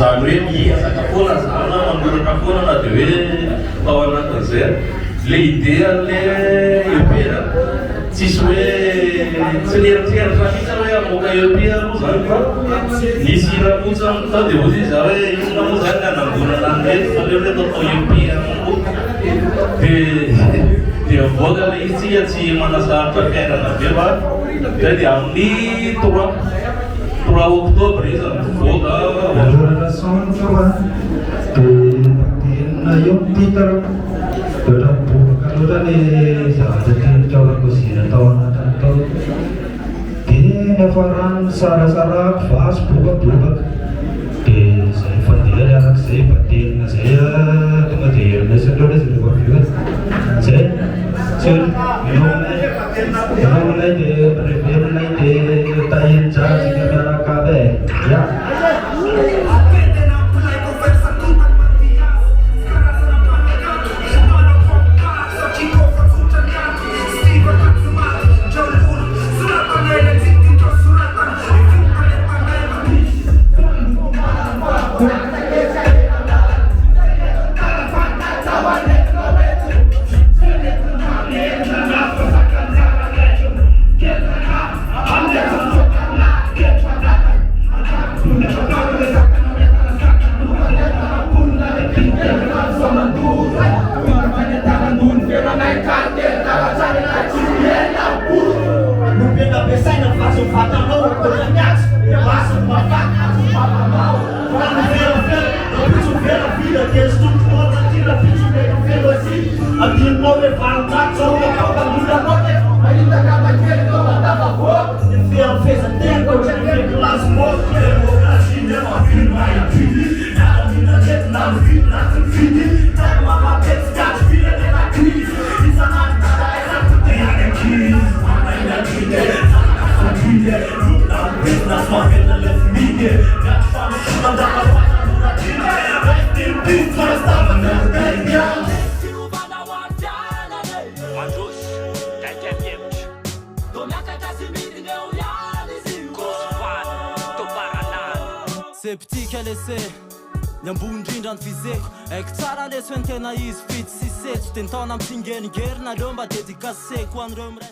Zany hoe miezaka foana zana manoratra foana na dia hoe tao anatin'izay le idéan'le EPR tsisy hoe tsy leritseritra mihitsy hoe amoaka EPR moa zany fa nisy raha fotsiny tao dia ozy izy hoe inona moa zany anangonana an'rety fa le hoe tatao EPR dia avoaka le izy tsika tsy manasaritra fiainana be fa dia amin'ny 3 octobre izy mivoaka na yung titaro dalam bukan ni sahaja tinjau kusina tahun atau di nevaran sara fas buka di saya fadil anak saya fadil saya kemudian saya sudah juga saya minum lagi review lagi tayin jas kamera kabe ya. Septika lese nyambondrindra ny fizeko aiko tsara leso ny tena izy fitsy sy setso tentao nampisingenigeri na leo mba dedikaseko an'ireo